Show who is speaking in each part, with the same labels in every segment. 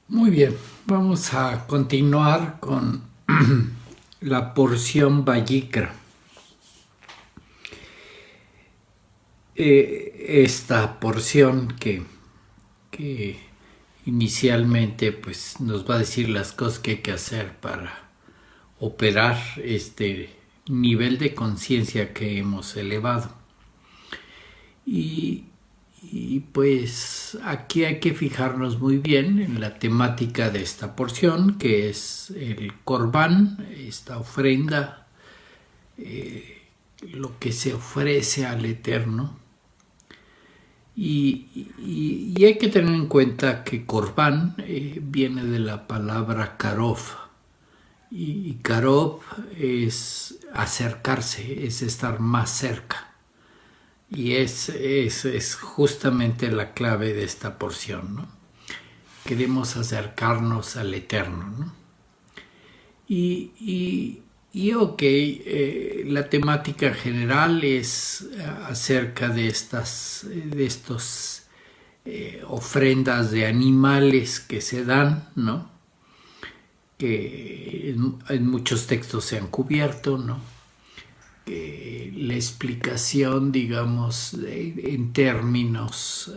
Speaker 1: Muy bien, vamos a continuar con la porción Vayikra. Esta porción que inicialmente pues, nos va a decir las cosas que hay que hacer para operar este nivel de conciencia que hemos elevado. Y pues aquí hay que fijarnos muy bien en la temática de esta porción, que es el Corbán, esta ofrenda, lo que se ofrece al Eterno. Y hay que tener en cuenta que Corbán viene de la palabra Karov. Y Karov es acercarse, es estar más cerca. Y es justamente la clave de esta porción, ¿no? Queremos acercarnos al Eterno, ¿no? Ok, la temática general es acerca de estos ofrendas de animales que se dan, ¿no? Que en muchos textos se han cubierto, ¿no? La explicación, digamos, en términos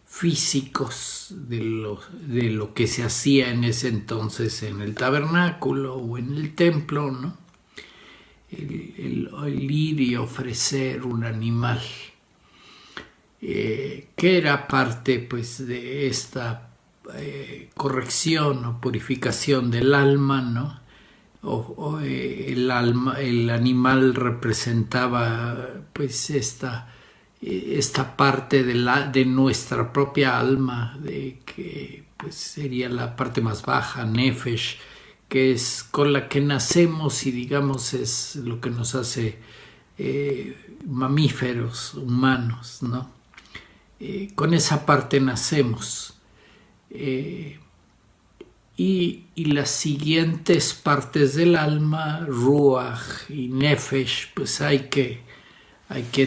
Speaker 1: físicos de lo que se hacía en ese entonces en el tabernáculo o en el templo, ¿no? El ir y ofrecer un animal, que era parte pues de esta corrección o purificación del alma, ¿no? El animal representaba pues esta parte de nuestra propia alma, de que pues sería la parte más baja, Nefesh, que es con la que nacemos y digamos es lo que nos hace mamíferos, humanos, ¿no? Con esa parte nacemos. Y las siguientes partes del alma, Ruach y Nefesh, pues hay que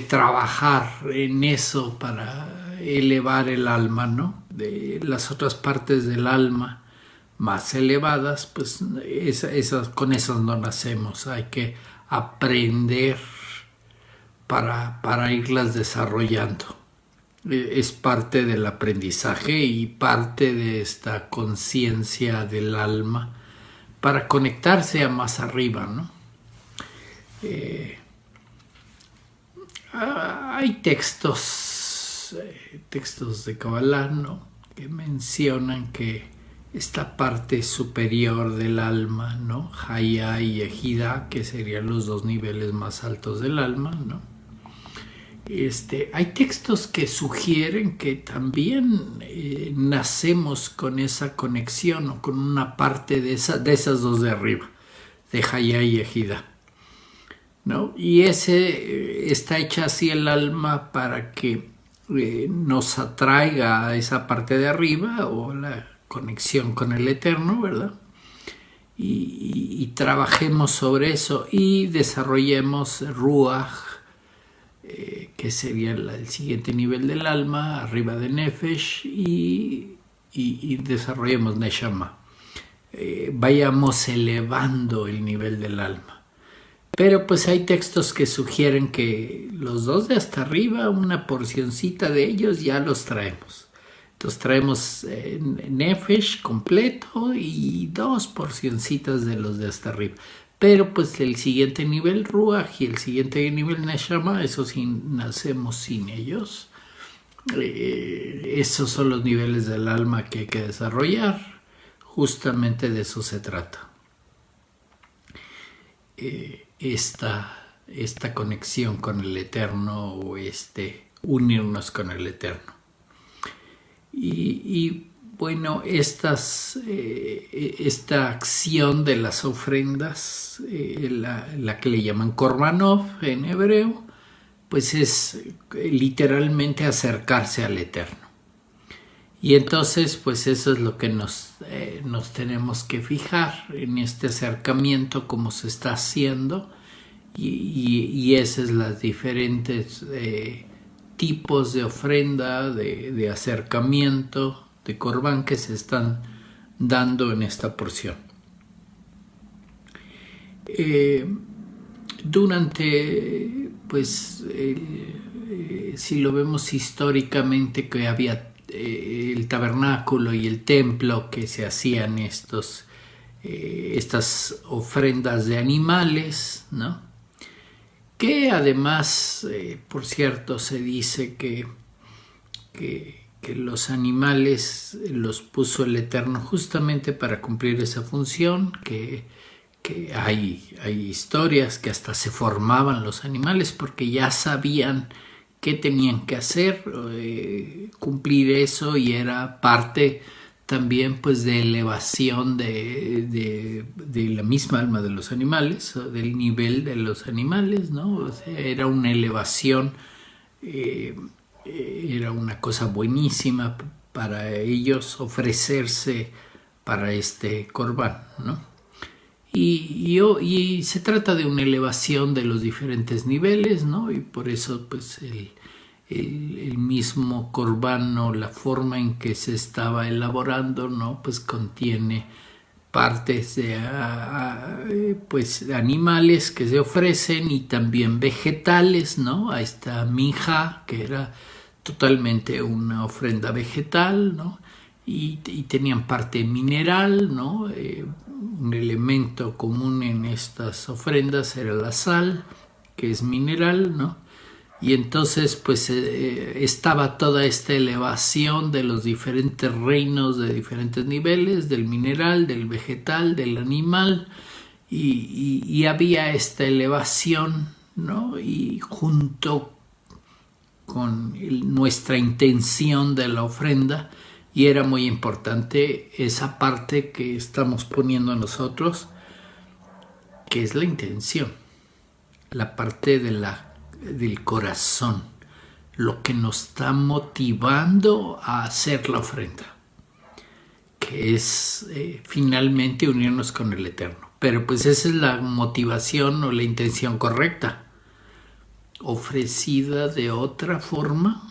Speaker 1: trabajar en eso para elevar el alma, ¿no? De las otras partes del alma más elevadas, pues con esas no nacemos, hay que aprender para irlas desarrollando. Es parte del aprendizaje y parte de esta conciencia del alma para conectarse a más arriba, ¿no? Hay textos de Kabbalah, ¿no? Que mencionan que esta parte superior del alma, ¿no? Haya y Ejida, que serían los dos niveles más altos del alma, ¿no? Hay textos que sugieren que también nacemos con esa conexión o con una parte de esas dos de arriba, de Haya y Ejida, ¿no? Y está hecha así el alma para que nos atraiga a esa parte de arriba o la conexión con el Eterno, ¿verdad? Y trabajemos sobre eso y desarrollemos Ruach, que sería el siguiente nivel del alma, arriba de Nefesh, y desarrollemos Neshama. Vayamos elevando el nivel del alma. Pero pues hay textos que sugieren que los dos de hasta arriba, una porcioncita de ellos ya los traemos. Entonces traemos Nefesh completo y dos porcioncitas de los de hasta arriba. Pero pues el siguiente nivel Ruach y el siguiente nivel Neshama, eso sí nacemos sin ellos. Esos son los niveles del alma que hay que desarrollar. Justamente de eso se trata. Esta conexión con el Eterno o unirnos con el Eterno. Y bueno, esta acción de las ofrendas, la que le llaman Korbanov en hebreo, pues es literalmente acercarse al Eterno. Y entonces, pues eso es lo que nos tenemos que fijar en este acercamiento, cómo se está haciendo, y esas son las diferentes tipos de ofrenda, de acercamiento, de Corbán que se están dando en esta porción. Durante, pues, si lo vemos históricamente, que había el tabernáculo y el templo, que se hacían estas ofrendas de animales, ¿no? Que además, por cierto, se dice que los animales los puso el Eterno justamente para cumplir esa función, que hay historias que hasta se formaban los animales porque ya sabían qué tenían que hacer, cumplir eso, y era parte también pues de elevación de la misma alma de los animales, del nivel de los animales, ¿no? O sea, era una elevación, era una cosa buenísima para ellos ofrecerse para este corbán, ¿no? Y se trata de una elevación de los diferentes niveles, ¿no? Y por eso pues el mismo corbán, ¿no? La forma en que se estaba elaborando, ¿no? Pues contiene partes de pues animales que se ofrecen y también vegetales, ¿no? Ahí está minja, que era totalmente una ofrenda vegetal, ¿no? Y tenían parte mineral, ¿no? Un elemento común en estas ofrendas era la sal, que es mineral, ¿no? Y entonces pues estaba toda esta elevación de los diferentes reinos de diferentes niveles, del mineral, del vegetal, del animal, y había esta elevación, ¿no? Y junto con nuestra intención de la ofrenda, y era muy importante esa parte que estamos poniendo nosotros, que es la intención, la parte del corazón, lo que nos está motivando a hacer la ofrenda, que es finalmente unirnos con el Eterno. Pero pues esa es la motivación o la intención correcta. Ofrecida de otra forma,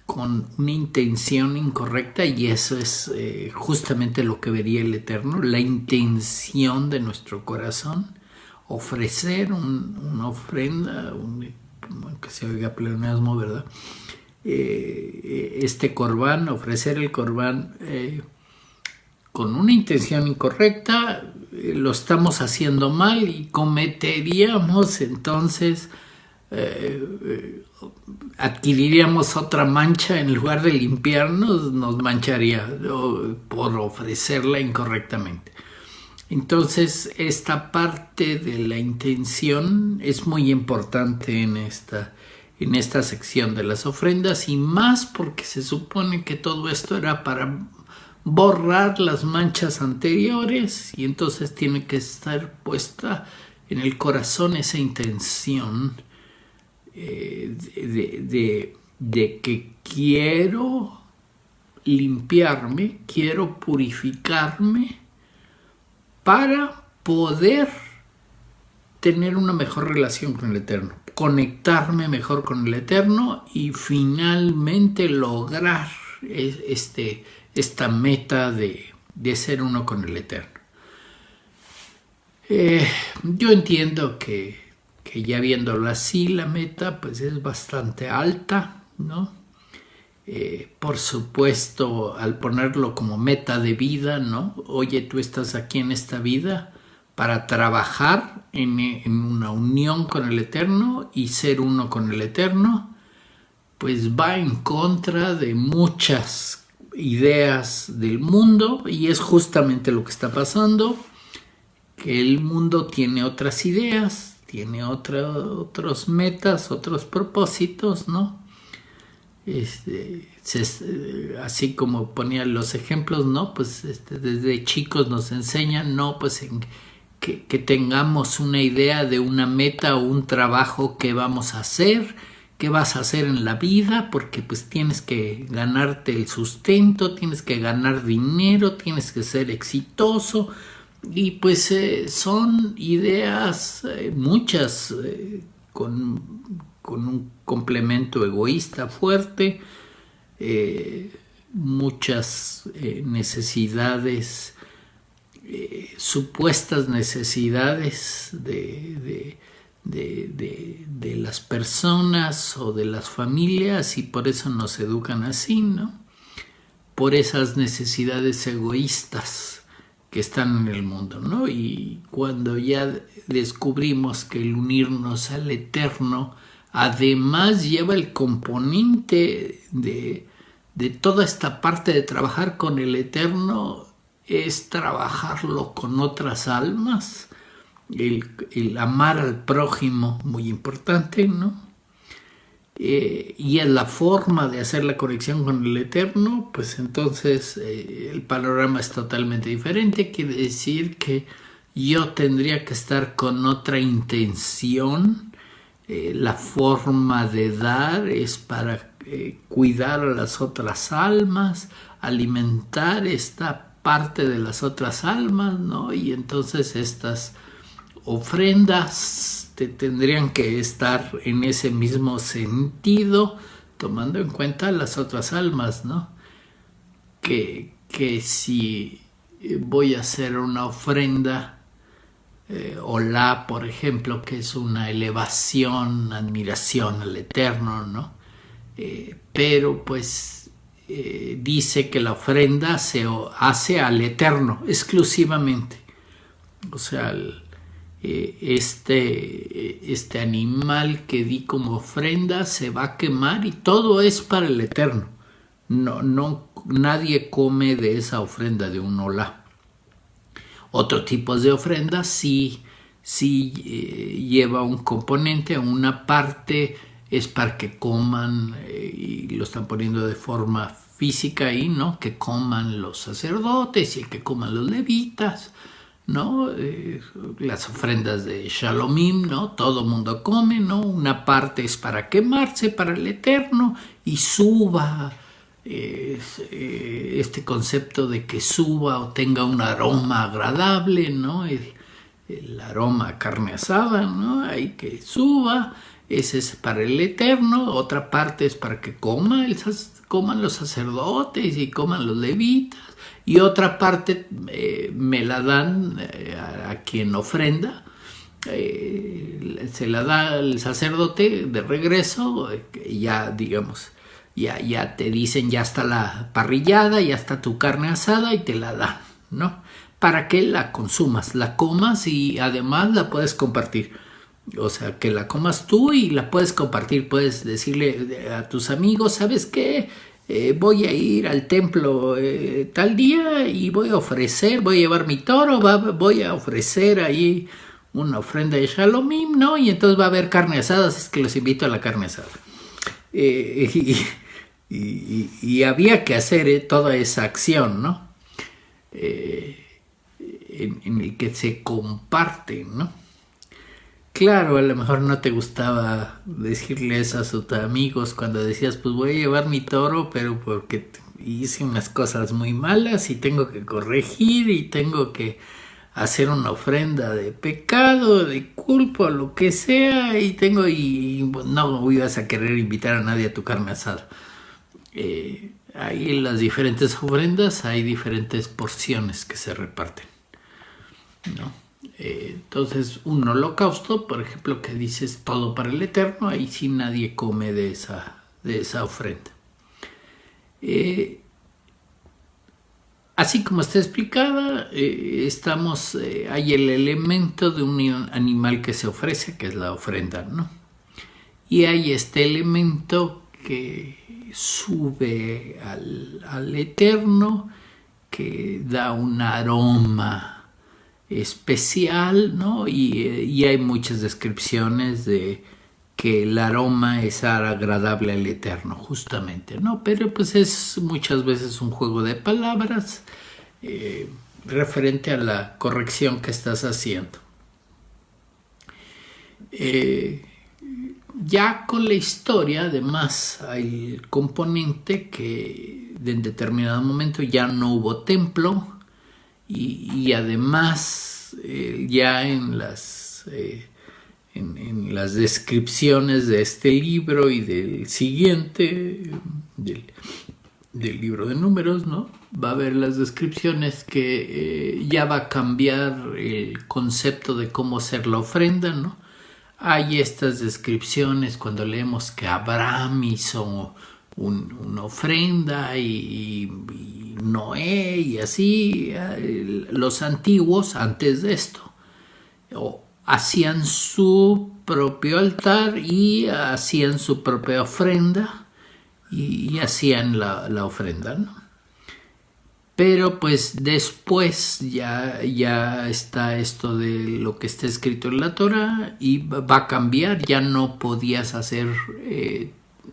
Speaker 1: con una intención incorrecta, y eso es justamente lo que vería el Eterno, la intención de nuestro corazón, ofrecer una ofrenda, que se oiga pleonasmo, ¿verdad? Este corbán, ofrecer el corbán con una intención incorrecta, lo estamos haciendo mal y cometeríamos entonces adquiriríamos otra mancha. En lugar de limpiarnos, nos mancharía por ofrecerla incorrectamente. Entonces esta parte de la intención es muy importante en esta sección de las ofrendas, y más porque se supone que todo esto era para borrar las manchas anteriores, y entonces tiene que estar puesta en el corazón esa intención de que quiero limpiarme, quiero purificarme para poder tener una mejor relación con el Eterno, conectarme mejor con el Eterno y finalmente lograr esta meta de ser uno con el Eterno. Yo entiendo que ya viéndolo así, la meta pues es bastante alta, ¿no? Por supuesto, al ponerlo como meta de vida, ¿no? Oye, tú estás aquí en esta vida para trabajar en una unión con el Eterno y ser uno con el Eterno, pues va en contra de muchas ideas del mundo, y es justamente lo que está pasando, que el mundo tiene otras ideas, tiene otros metas, otros propósitos, ¿no? Así como ponía los ejemplos, ¿no? Pues desde chicos nos enseñan, ¿no? Pues que tengamos una idea de una meta o un trabajo que vamos a hacer, que vas a hacer en la vida, porque pues tienes que ganarte el sustento, tienes que ganar dinero, tienes que ser exitoso. Y pues son ideas muchas con un complemento egoísta fuerte, muchas necesidades, supuestas necesidades de las personas o de las familias, y por eso nos educan así, ¿no? Por esas necesidades egoístas que están en el mundo, ¿no? Y cuando ya descubrimos que el unirnos al Eterno además lleva el componente de toda esta parte de trabajar con el Eterno, es trabajarlo con otras almas, el amar al prójimo, muy importante, ¿no? Y es la forma de hacer la conexión con el Eterno, pues entonces el panorama es totalmente diferente. Quiere decir que yo tendría que estar con otra intención. La forma de dar es para cuidar a las otras almas, alimentar esta parte de las otras almas, ¿no? Y entonces estas ofrendas tendrían que estar en ese mismo sentido, tomando en cuenta las otras almas, ¿no? Que si voy a hacer una ofrenda, Olá, por ejemplo, que es una elevación, admiración al Eterno, ¿no? Pero pues dice que la ofrenda se hace al Eterno exclusivamente. O sea, este animal que di como ofrenda se va a quemar y todo es para el Eterno. Nadie come de esa ofrenda de un olá. Otro tipo de ofrenda sí lleva un componente, una parte es para que coman, y lo están poniendo de forma física ahí, ¿no? Que coman los sacerdotes y que coman los levitas, ¿no? Las ofrendas de Shalomim, ¿no? Todo mundo come, ¿no? Una parte es para quemarse para el Eterno y suba, este concepto de que suba o tenga un aroma agradable, ¿no? El aroma a carne asada, ¿no? Hay que suba, ese es para el Eterno. Otra parte es para que coman los sacerdotes y coman los levitas. Y otra parte me la dan a quien ofrenda, se la da al sacerdote de regreso, ya digamos, ya te dicen, ya está la parrillada, ya está tu carne asada y te la dan, ¿no? Para que la consumas, la comas y además la puedes compartir. O sea, que la comas tú y la puedes compartir. Puedes decirle a tus amigos, ¿sabes qué? Voy a ir al templo tal día y voy a llevar mi toro, voy a ofrecer ahí una ofrenda de Shalomim, ¿no? Y entonces va a haber carne asada, así es que los invito a la carne asada. Y había que hacer toda esa acción, ¿no? En el que se comparten, ¿no? Claro, a lo mejor no te gustaba decirle eso a tus amigos cuando decías, pues voy a llevar mi toro, pero porque hice unas cosas muy malas y tengo que corregir y tengo que hacer una ofrenda de pecado, de culpa, lo que sea, y no ibas a querer invitar a nadie a tu carne asada. Ahí en las diferentes ofrendas hay diferentes porciones que se reparten, ¿no? Entonces un holocausto, por ejemplo, que dices todo para el Eterno, ahí sí nadie come de esa ofrenda. Así como está explicada, hay el elemento de un animal que se ofrece, que es la ofrenda, ¿no? Y hay este elemento que sube al Eterno, que da un aroma especial, ¿no? Y hay muchas descripciones de que el aroma es agradable al Eterno, justamente, ¿no? Pero pues es muchas veces un juego de palabras referente a la corrección que estás haciendo. Ya con la historia, además, hay el componente que en determinado momento ya no hubo templo, y además ya en las descripciones de este libro y del siguiente, del del libro de Números, ¿no? Va a haber las descripciones que ya va a cambiar el concepto de cómo hacer la ofrenda, ¿no? Hay estas descripciones cuando leemos que Abraham hizo una ofrenda y Noé y así, los antiguos antes de esto hacían su propio altar y hacían su propia ofrenda y hacían la ofrenda, ¿no? Pero pues después ya está esto de lo que está escrito en la Torah y va a cambiar. Ya no podías hacer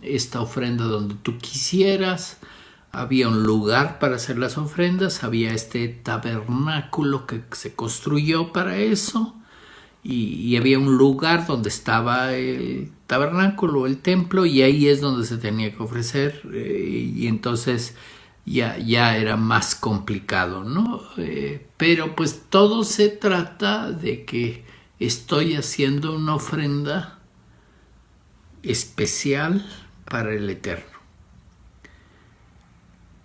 Speaker 1: esta ofrenda donde tú quisieras. Había un lugar para hacer las ofrendas, había este tabernáculo que se construyó para eso y había un lugar donde estaba el tabernáculo, el templo, y ahí es donde se tenía que ofrecer y entonces ya era más complicado, ¿no? Pero pues todo se trata de que estoy haciendo una ofrenda especial para el Eterno.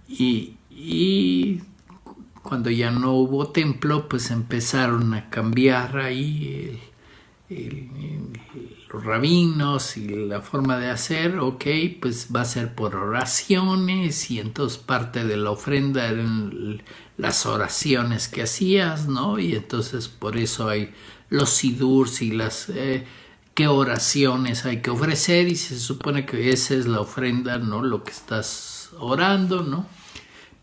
Speaker 1: Y cuando ya no hubo templo, pues empezaron a cambiar ahí los rabinos y la forma de hacer. Ok, pues va a ser por oraciones, y entonces parte de la ofrenda eran las oraciones que hacías, ¿no? Y entonces por eso hay los sidurs y las qué oraciones hay que ofrecer, y se supone que esa es la ofrenda, ¿no? Lo que estás orando, ¿no?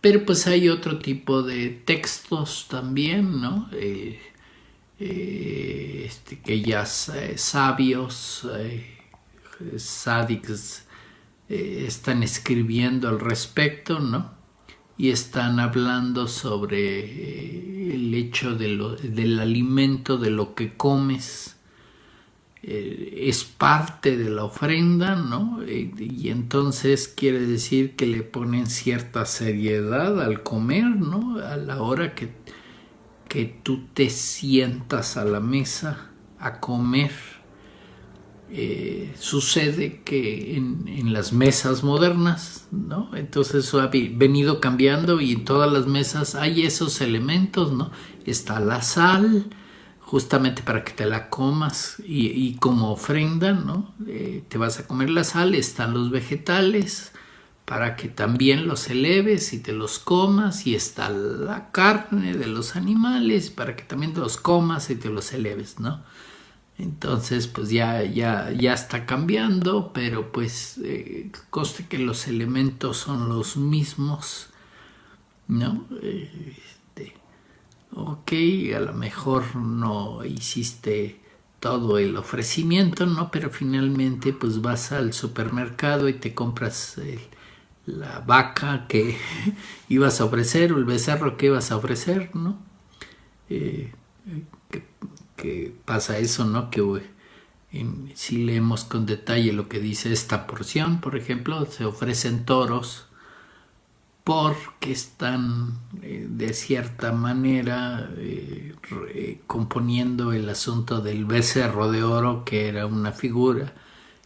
Speaker 1: Pero pues hay otro tipo de textos también, ¿no? Que ya sabios, sadics, están escribiendo al respecto, ¿no? Y están hablando sobre el hecho del alimento, de lo que comes. Es parte de la ofrenda, ¿no? Y entonces quiere decir que le ponen cierta seriedad al comer, ¿no? A la hora que tú te sientas a la mesa a comer. Sucede que en las mesas modernas, ¿no? Entonces eso ha venido cambiando, y en todas las mesas hay esos elementos, ¿no? Está la sal, justamente para que te la comas y como ofrenda, ¿no? Te vas a comer la sal. Están los vegetales para que también los eleves y te los comas, y está la carne de los animales para que también te los comas y te los eleves, ¿no? Entonces pues ya está cambiando, pero pues conste que los elementos son los mismos, ¿no? Ok, a lo mejor no hiciste todo el ofrecimiento, ¿no? Pero finalmente pues vas al supermercado y te compras la vaca que ibas a ofrecer, o el becerro que ibas a ofrecer, ¿no? Que pasa eso, ¿no? Que si leemos con detalle lo que dice esta porción, por ejemplo, se ofrecen toros porque están de cierta manera componiendo el asunto del becerro de oro, que era una figura,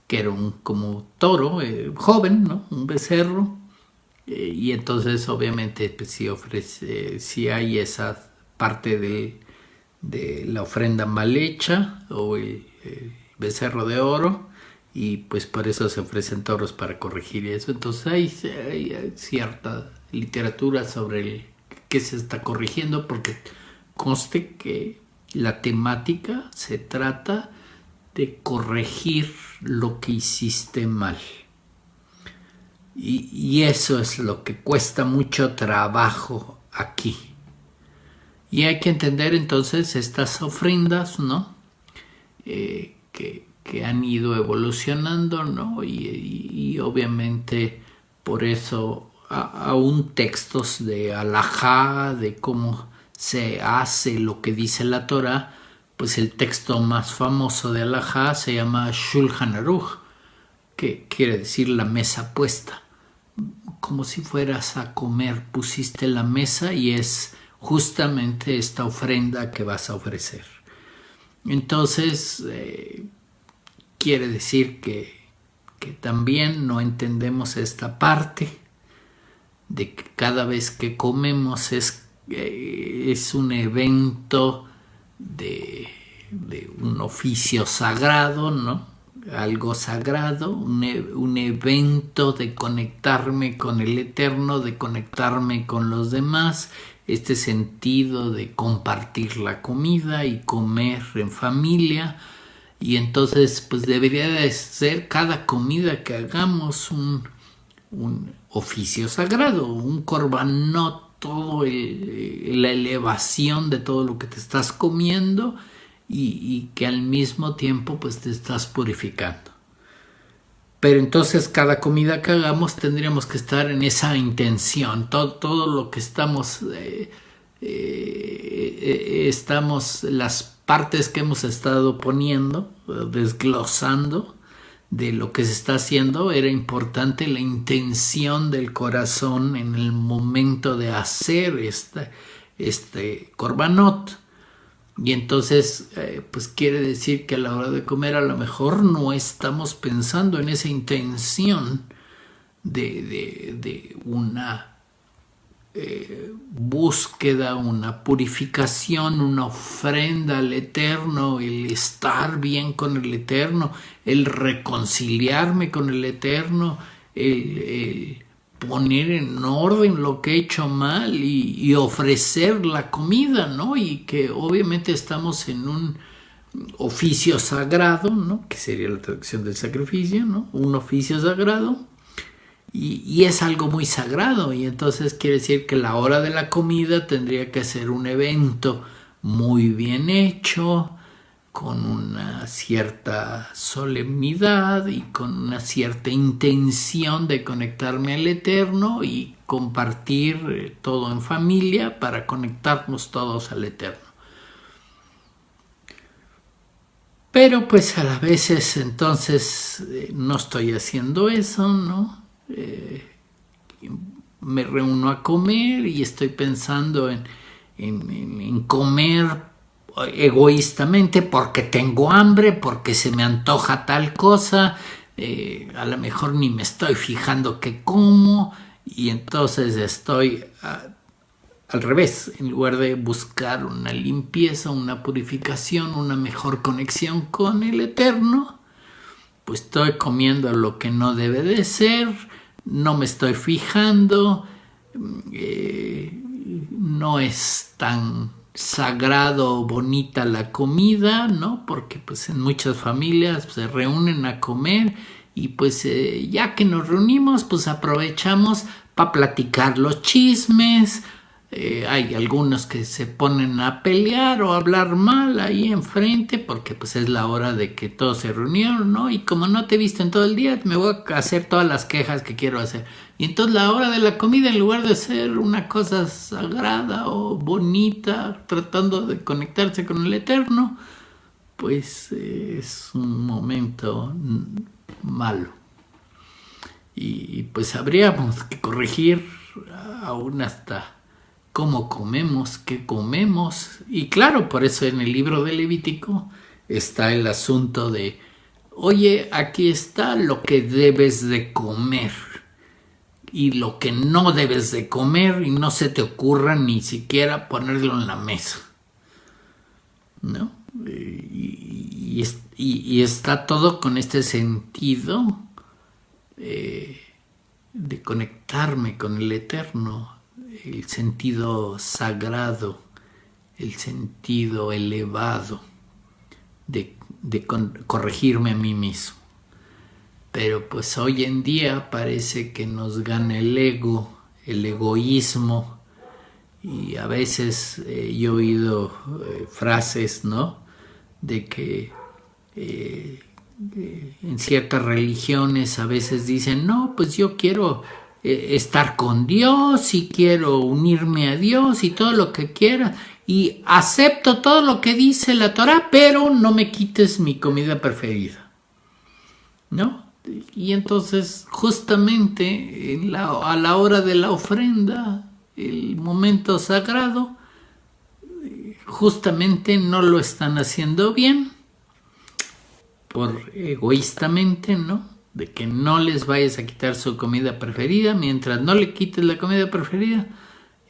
Speaker 1: que era un como toro joven, ¿no? Un becerro, y entonces obviamente pues, si hay esa parte de la ofrenda mal hecha o el becerro de oro, y pues por eso se ofrecen toros para corregir eso. Entonces hay cierta literatura sobre qué se está corrigiendo, porque conste que la temática se trata de corregir lo que hiciste mal, y eso es lo que cuesta mucho trabajo aquí. Y hay que entender entonces estas ofrendas, ¿no? Que han ido evolucionando, ¿no? Y obviamente por eso aún textos de alajá, de cómo se hace lo que dice la Torah, pues el texto más famoso de alajá se llama Shulchan Aruch, que quiere decir la mesa puesta. Como si fueras a comer, pusiste la mesa, y es justamente esta ofrenda que vas a ofrecer. Entonces quiere decir que también no entendemos esta parte de que cada vez que comemos es un evento de un oficio sagrado, ¿no? Algo sagrado, un evento de conectarme con el Eterno, de conectarme con los demás, este sentido de compartir la comida y comer en familia. Y entonces pues debería de ser cada comida que hagamos un oficio sagrado, un korbanot, todo la elevación de todo lo que te estás comiendo y que al mismo tiempo pues te estás purificando. Pero entonces cada comida que hagamos tendríamos que estar en esa intención, todo lo que estamos las partes que hemos estado poniendo, desglosando de lo que se está haciendo, era importante la intención del corazón en el momento de hacer este korbanot. Y entonces pues quiere decir que a la hora de comer a lo mejor no estamos pensando en esa intención de una búsqueda, una purificación, una ofrenda al Eterno, el estar bien con el Eterno, el reconciliarme con el Eterno, el poner en orden lo que he hecho mal y ofrecer la comida, ¿no? Y que obviamente estamos en un oficio sagrado, ¿no? Que sería la traducción del sacrificio, ¿no? Un oficio sagrado. Y es algo muy sagrado, y entonces quiere decir que la hora de la comida tendría que ser un evento muy bien hecho, con una cierta solemnidad y con una cierta intención de conectarme al Eterno y compartir todo en familia para conectarnos todos al Eterno. Pero pues a veces entonces no estoy haciendo eso, ¿no? Me reúno a comer y estoy pensando en comer egoístamente porque tengo hambre, porque se me antoja tal cosa, a lo mejor ni me estoy fijando qué como, y entonces estoy al revés, en lugar de buscar una limpieza, una purificación, una mejor conexión con el Eterno, pues estoy comiendo lo que no debe de ser, no me estoy fijando, no es tan sagrado o bonita la comida, ¿no? Porque pues en muchas familias se reúnen a comer y pues ya que nos reunimos pues aprovechamos para platicar los chismes. Hay algunos que se ponen a pelear o a hablar mal ahí enfrente porque pues es la hora de que todos se reunieron, ¿no? Y como no te he visto en todo el día, me voy a hacer todas las quejas que quiero hacer. Y entonces la hora de la comida, en lugar de ser una cosa sagrada o bonita, tratando de conectarse con el Eterno, pues es un momento malo. Y pues habríamos que corregir aún hasta cómo comemos, qué comemos. Y claro, por eso en el libro de Levítico está el asunto de, oye, aquí está lo que debes de comer y lo que no debes de comer, y no se te ocurra ni siquiera ponerlo en la mesa, ¿no? Y está todo con este sentido de conectarme con el Eterno, el sentido sagrado, el sentido elevado de corregirme a mí mismo. Pero pues hoy en día parece que nos gana el ego, el egoísmo, y a veces yo he oído frases, ¿no? De que en ciertas religiones a veces dicen, no, pues yo quiero estar con Dios y quiero unirme a Dios y todo lo que quiera y acepto todo lo que dice la Torah, pero no me quites mi comida preferida, ¿no? Y entonces justamente a la hora de la ofrenda, el momento sagrado, justamente no lo están haciendo bien, por egoístamente, ¿no? de que no les vayas a quitar su comida preferida. Mientras no le quites la comida preferida,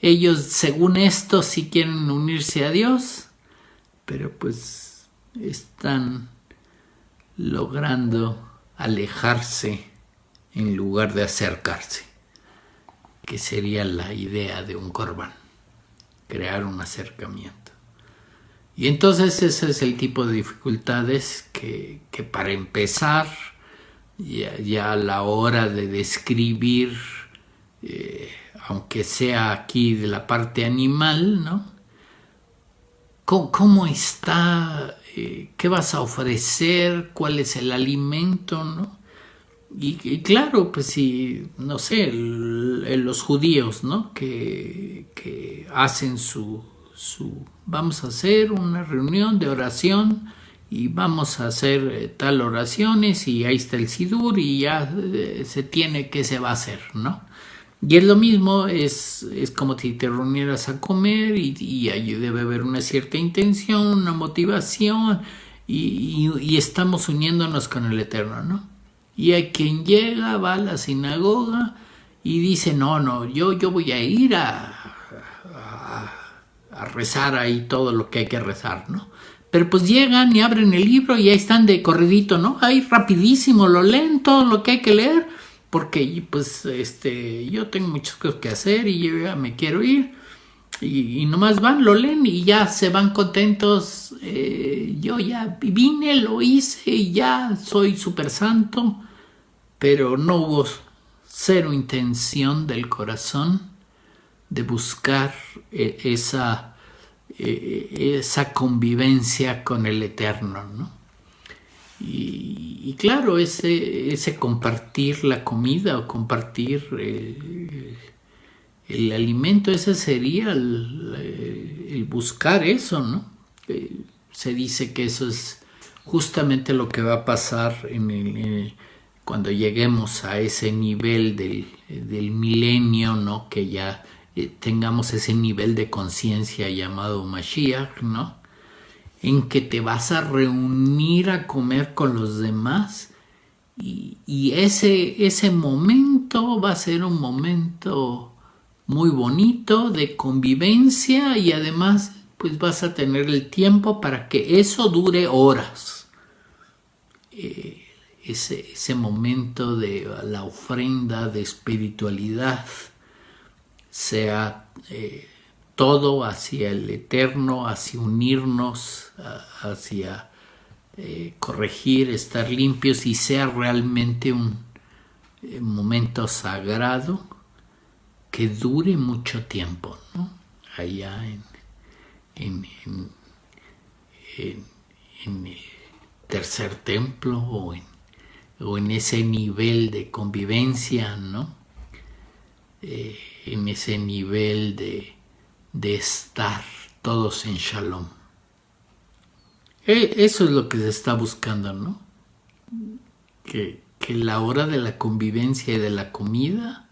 Speaker 1: ellos, según esto, sí quieren unirse a Dios, pero pues están logrando alejarse en lugar de acercarse, que sería la idea de un corbán, crear un acercamiento. Y entonces ese es el tipo de dificultades que para empezar, ya a la hora de describir, aunque sea aquí de la parte animal, ¿no? ¿Cómo está? ¿Qué vas a ofrecer? ¿Cuál es el alimento? ¿No? Y claro, pues si, no sé, los judíos, ¿no? Que hacen vamos a hacer una reunión de oración y vamos a hacer tal oraciones y ahí está el sidur y ya qué se va a hacer, ¿no? Y es lo mismo, es como si te reunieras a comer y ahí debe haber una cierta intención, una motivación y estamos uniéndonos con el Eterno, ¿no? Y hay quien llega, va a la sinagoga y dice, no, yo voy a ir a rezar ahí todo lo que hay que rezar, ¿no? Pero pues llegan y abren el libro y ahí están de corridito, ¿no? Ahí rapidísimo lo leen todo lo que hay que leer, porque pues yo tengo muchas cosas que hacer y yo ya me quiero ir. Y nomás van, lo leen y ya se van contentos. Yo ya vine, lo hice y ya soy súper santo, pero no hubo cero intención del corazón de buscar esa convivencia con el Eterno, ¿no? Y claro, ese compartir la comida o compartir el alimento, ese sería el buscar eso, ¿no? Se dice que eso es justamente lo que va a pasar cuando lleguemos a ese nivel del milenio, ¿no? Que ya tengamos ese nivel de conciencia llamado Mashiach, ¿no? En que te vas a reunir a comer con los demás y ese momento va a ser un momento muy bonito de convivencia y además pues vas a tener el tiempo para que eso dure horas. Ese momento de la ofrenda de espiritualidad sea todo hacia el Eterno, hacia unirnos, hacia corregir, estar limpios y sea realmente un momento sagrado que dure mucho tiempo, ¿no? Allá en el tercer templo o en ese nivel de convivencia, ¿no? En ese nivel de estar todos en shalom. Eso es lo que se está buscando, ¿no? Que la hora de la convivencia y de la comida,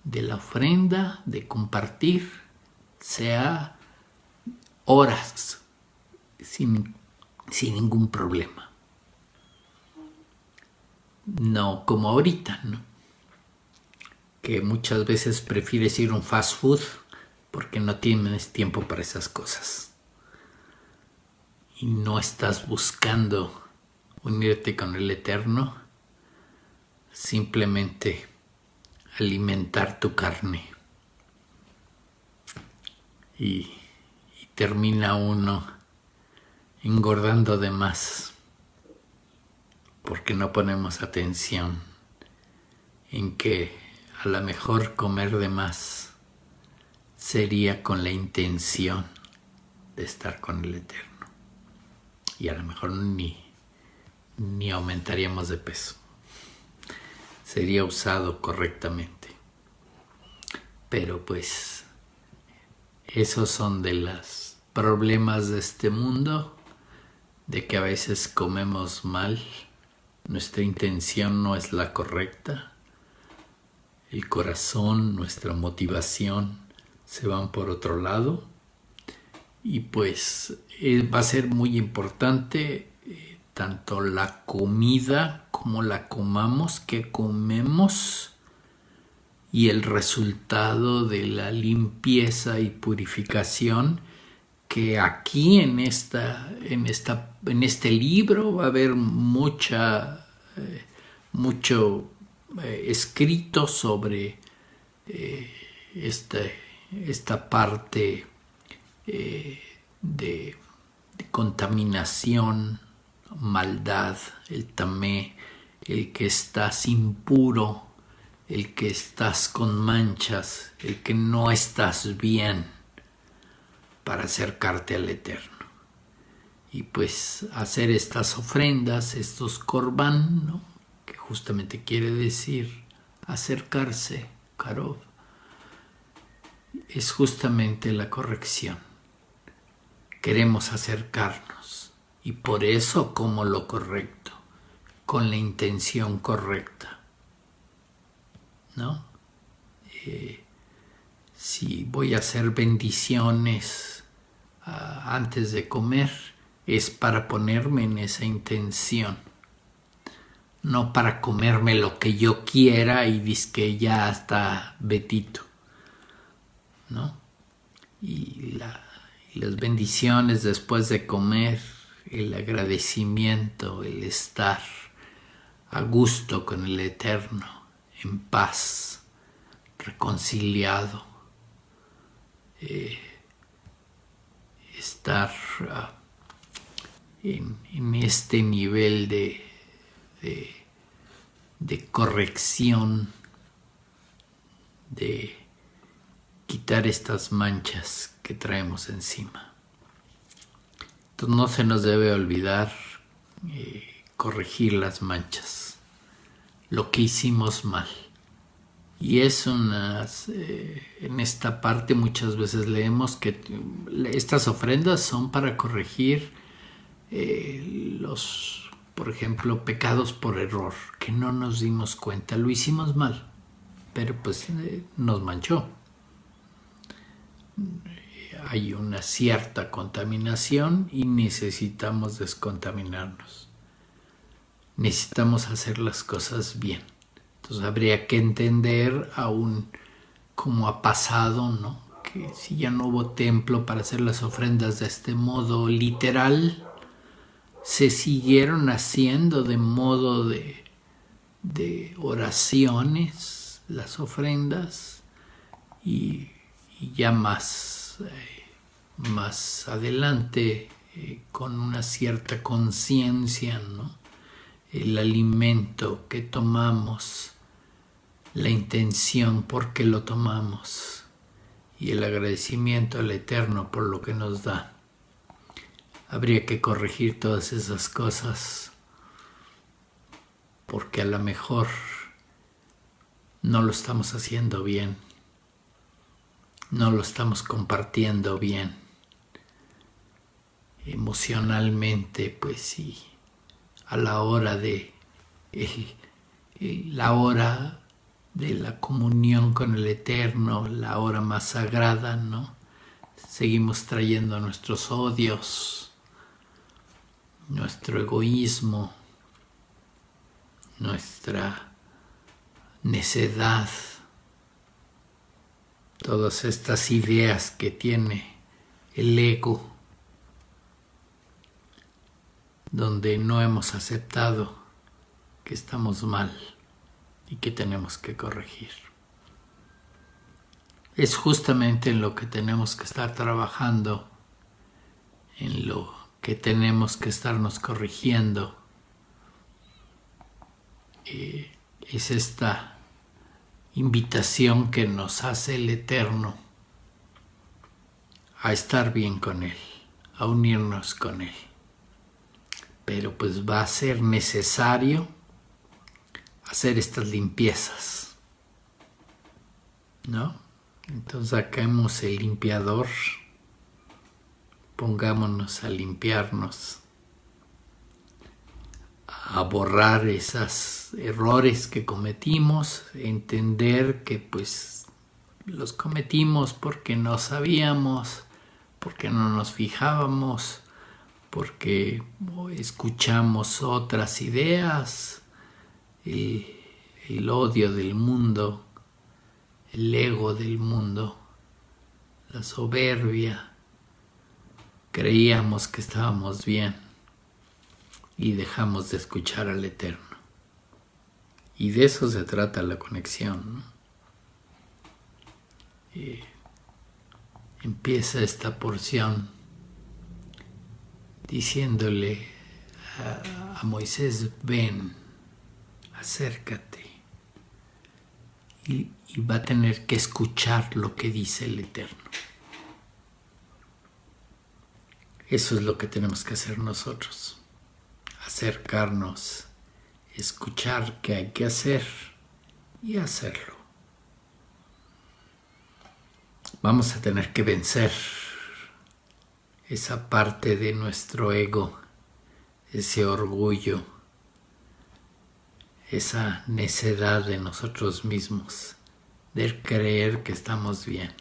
Speaker 1: de la ofrenda, de compartir, sea horas sin ningún problema. No como ahorita, ¿no? Que muchas veces prefieres ir a un fast food porque no tienes tiempo para esas cosas. Y no estás buscando unirte con el Eterno, simplemente alimentar tu carne. Y termina uno engordando de más porque no ponemos atención en que a lo mejor comer de más sería con la intención de estar con el Eterno. Y a lo mejor ni aumentaríamos de peso. Sería usado correctamente. Pero pues esos son de los problemas de este mundo, de que a veces comemos mal, nuestra intención no es la correcta, el corazón, nuestra motivación se van por otro lado y pues va a ser muy importante tanto la comida como la comamos, que comemos, y el resultado de la limpieza y purificación, que aquí en este libro va a haber mucho escrito sobre esta parte de contaminación, maldad, el tamé, el que estás impuro, el que estás con manchas, el que no estás bien para acercarte al Eterno. Y pues hacer estas ofrendas, estos korban, ¿no?, que justamente quiere decir acercarse, karov, es justamente la corrección. Queremos acercarnos, y por eso como lo correcto, con la intención correcta, ¿no? Si voy a hacer bendiciones antes de comer, es para ponerme en esa intención, no para comerme lo que yo quiera y dizque ya está betito, ¿no? Y las bendiciones después de comer, el agradecimiento, el estar a gusto con el Eterno, en paz, reconciliado, estar en este nivel de corrección, de quitar estas manchas que traemos encima. Entonces no se nos debe olvidar corregir las manchas, lo que hicimos mal. Y es en esta parte muchas veces leemos que estas ofrendas son para corregir por ejemplo, pecados por error, que no nos dimos cuenta, lo hicimos mal, pero pues nos manchó. Hay una cierta contaminación y necesitamos descontaminarnos. Necesitamos hacer las cosas bien. Entonces habría que entender aún como ha pasado, ¿no?, que si ya no hubo templo para hacer las ofrendas de este modo literal, se siguieron haciendo de modo de oraciones las ofrendas, y ya más adelante, con una cierta conciencia, ¿no?, el alimento que tomamos, la intención por qué lo tomamos y el agradecimiento al Eterno por lo que nos da. Habría que corregir todas esas cosas, porque a lo mejor no lo estamos haciendo bien, no lo estamos compartiendo bien. Emocionalmente, pues sí, a la hora de la hora de la comunión con el Eterno, la hora más sagrada, ¿no?, seguimos trayendo nuestros odios, nuestro egoísmo, nuestra necedad, todas estas ideas que tiene el ego, donde no hemos aceptado que estamos mal y que tenemos que corregir. Es justamente en lo que tenemos que estar trabajando, en lo que tenemos que estarnos corrigiendo. Es esta invitación que nos hace el Eterno a estar bien con Él, a unirnos con Él. Pero pues va a ser necesario hacer estas limpiezas, ¿no? Entonces sacamos el limpiador, pongámonos a limpiarnos, a borrar esos errores que cometimos, entender que pues los cometimos porque no sabíamos, porque no nos fijábamos, porque escuchamos otras ideas, el odio del mundo, el ego del mundo, la soberbia. Creíamos que estábamos bien y dejamos de escuchar al Eterno. Y de eso se trata la conexión, ¿no? Empieza esta porción diciéndole a Moisés: ven, acércate, y va a tener que escuchar lo que dice el Eterno. Eso es lo que tenemos que hacer nosotros: acercarnos, escuchar qué hay que hacer y hacerlo. Vamos a tener que vencer esa parte de nuestro ego, ese orgullo, esa necedad de nosotros mismos, de creer que estamos bien,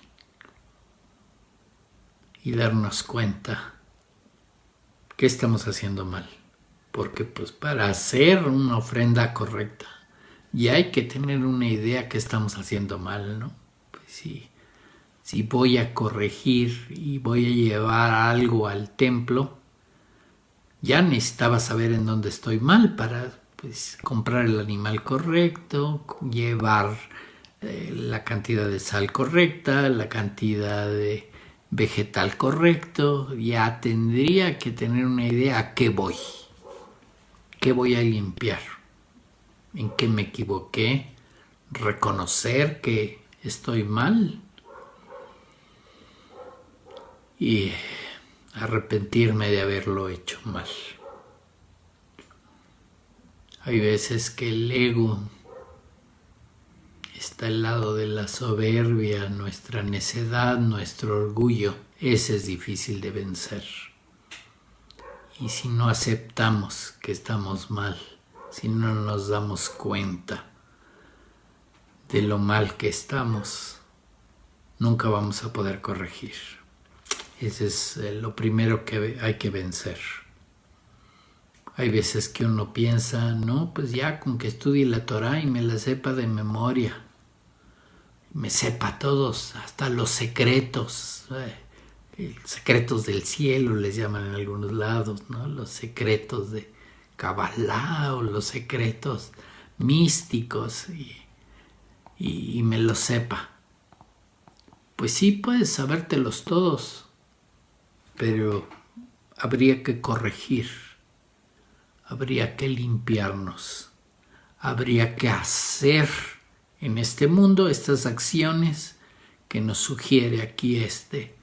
Speaker 1: y darnos cuenta que estamos haciendo mal. Porque pues para hacer una ofrenda correcta ya hay que tener una idea que estamos haciendo mal, ¿no? Pues si voy a corregir y voy a llevar algo al templo, ya necesitaba saber en dónde estoy mal para pues comprar el animal correcto, llevar la cantidad de sal correcta, la cantidad de vegetal correcto. Ya tendría que tener una idea a qué voy. ¿Qué voy a limpiar? ¿En qué me equivoqué? Reconocer que estoy mal y arrepentirme de haberlo hecho mal. Hay veces que el ego está al lado de la soberbia, nuestra necedad, nuestro orgullo. Ese es difícil de vencer. Y si no aceptamos que estamos mal, si no nos damos cuenta de lo mal que estamos, nunca vamos a poder corregir. Ese es lo primero que hay que vencer. Hay veces que uno piensa, no, pues ya con que estudie la Torah y me la sepa de memoria, me sepa todos, hasta los secretos, secretos del cielo les llaman en algunos lados, ¿no? Los secretos de Kabbalah o los secretos místicos, y me los sepa. Pues sí, puedes sabértelos todos, pero habría que corregir, habría que limpiarnos, habría que hacer en este mundo estas acciones que nos sugiere aquí este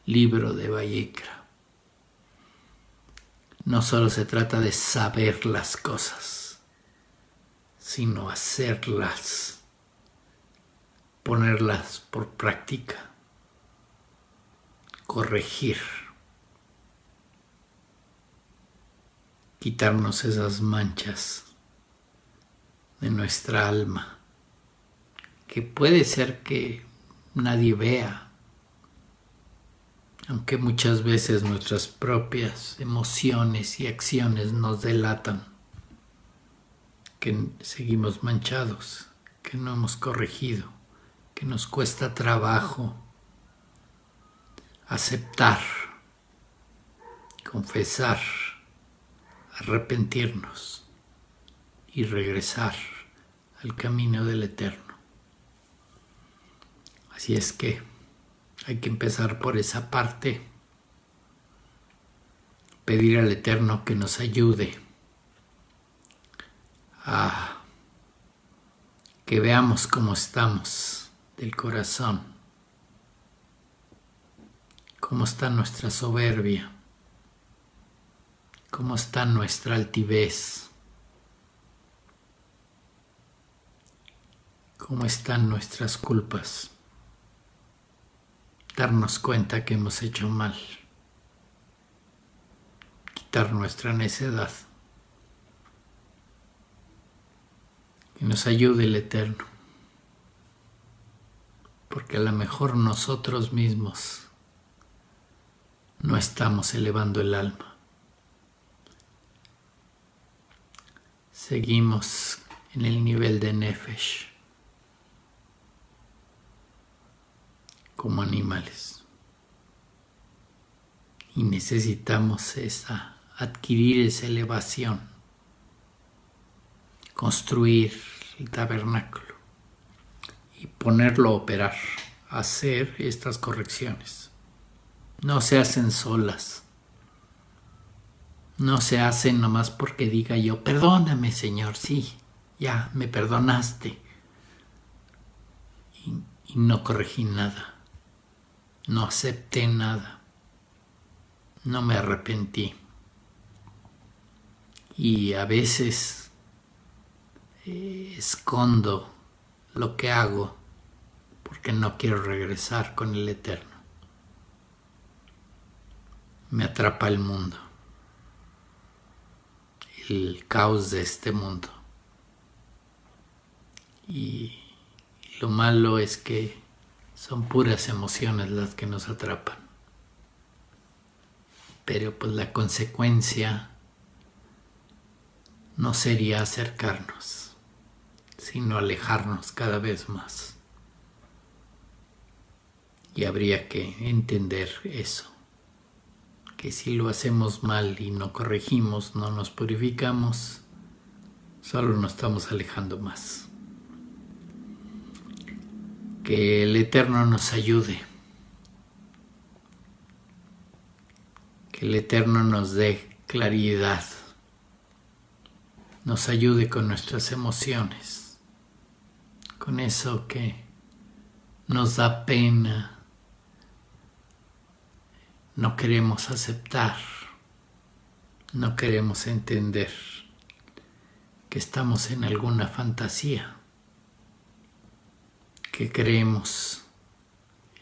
Speaker 1: libro de Vayikra. No solo se trata de saber las cosas, sino hacerlas, ponerlas por práctica, corregir, quitarnos esas manchas de nuestra alma, que puede ser que nadie vea, aunque muchas veces nuestras propias emociones y acciones nos delatan que seguimos manchados, que no hemos corregido, que nos cuesta trabajo aceptar, confesar, arrepentirnos y regresar al camino del Eterno. Así es que hay que empezar por esa parte, pedir al Eterno que nos ayude a que veamos cómo estamos del corazón, cómo está nuestra soberbia, cómo está nuestra altivez, cómo están nuestras culpas. Darnos cuenta que hemos hecho mal, quitar nuestra necedad. Que nos ayude el Eterno, porque a lo mejor nosotros mismos no estamos elevando el alma, Seguimos en el nivel de Nefesh como animales y necesitamos adquirir esa elevación, construir el tabernáculo y ponerlo a operar, hacer estas correcciones. No se hacen solas, no se hacen nomás porque diga yo, perdóname Señor, sí, ya me perdonaste y no corregí nada, no acepté nada, no me arrepentí. Y a veces escondo lo que hago porque no quiero regresar con el Eterno. Me atrapa el mundo, el caos de este mundo. Y lo malo es que son puras emociones las que nos atrapan. Pero pues la consecuencia no sería acercarnos, sino alejarnos cada vez más. Y habría que entender eso, que si lo hacemos mal y no corregimos, no nos purificamos, solo nos estamos alejando más. Que el Eterno nos ayude, que el Eterno nos dé claridad, nos ayude con nuestras emociones, con eso que nos da pena, no queremos aceptar, no queremos entender que estamos en alguna fantasía, que creemos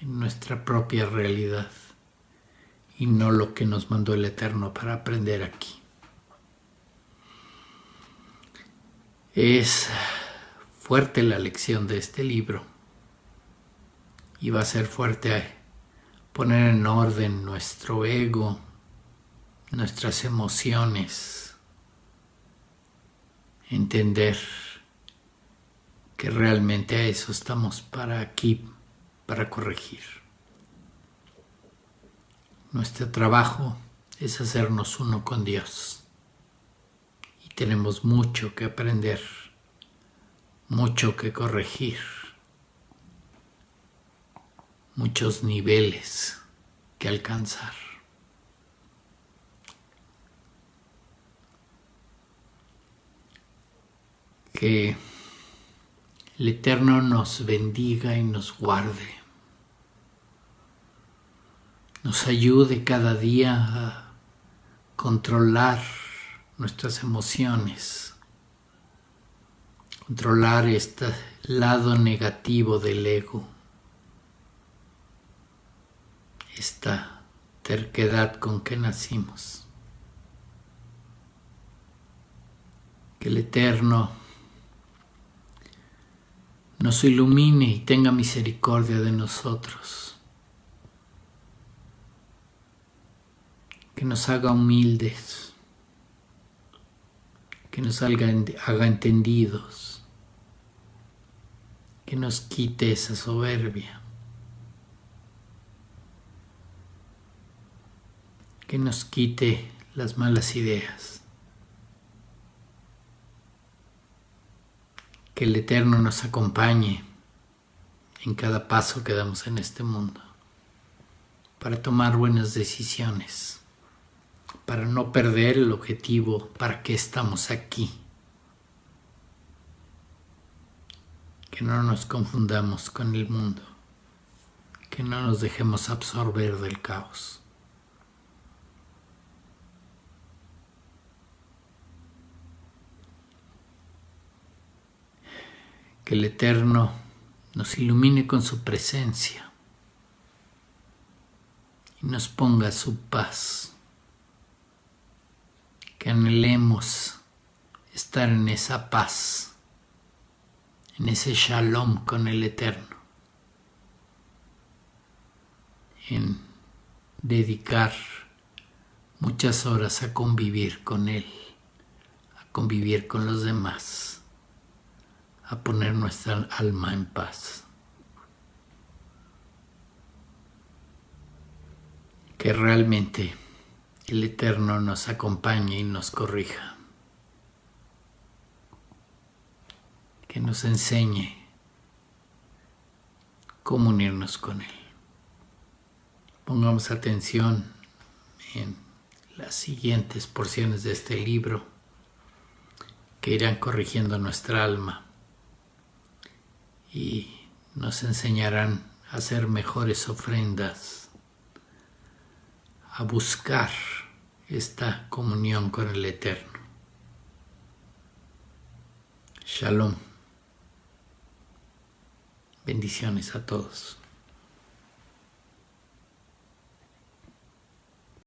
Speaker 1: en nuestra propia realidad y no lo que nos mandó el Eterno para aprender aquí. Es fuerte la lección de este libro y va a ser fuerte poner en orden nuestro ego, nuestras emociones, entender que realmente a eso estamos para corregir. Nuestro trabajo es hacernos uno con Dios y tenemos mucho que aprender, mucho que corregir, muchos niveles que alcanzar. Que el Eterno nos bendiga y nos guarde, nos ayude cada día a controlar nuestras emociones, controlar este lado negativo del ego, esta terquedad con que nacimos. Que el Eterno nos ilumine y tenga misericordia de nosotros, que nos haga humildes, que nos haga entendidos, que nos quite esa soberbia, que nos quite las malas ideas. Que el Eterno nos acompañe en cada paso que damos en este mundo para tomar buenas decisiones, para no perder el objetivo para que estamos aquí. Que no nos confundamos con el mundo, que no nos dejemos absorber del caos. Que el Eterno nos ilumine con su presencia y nos ponga su paz. Que anhelemos estar en esa paz, en ese shalom con el Eterno, en dedicar muchas horas a convivir con Él, a convivir con los demás, a poner nuestra alma en paz. Que realmente el Eterno nos acompañe y nos corrija. Que nos enseñe cómo unirnos con Él. Pongamos atención en las siguientes porciones de este libro que irán corrigiendo nuestra alma y nos enseñarán a hacer mejores ofrendas, a buscar esta comunión con el Eterno. Shalom. Bendiciones a todos.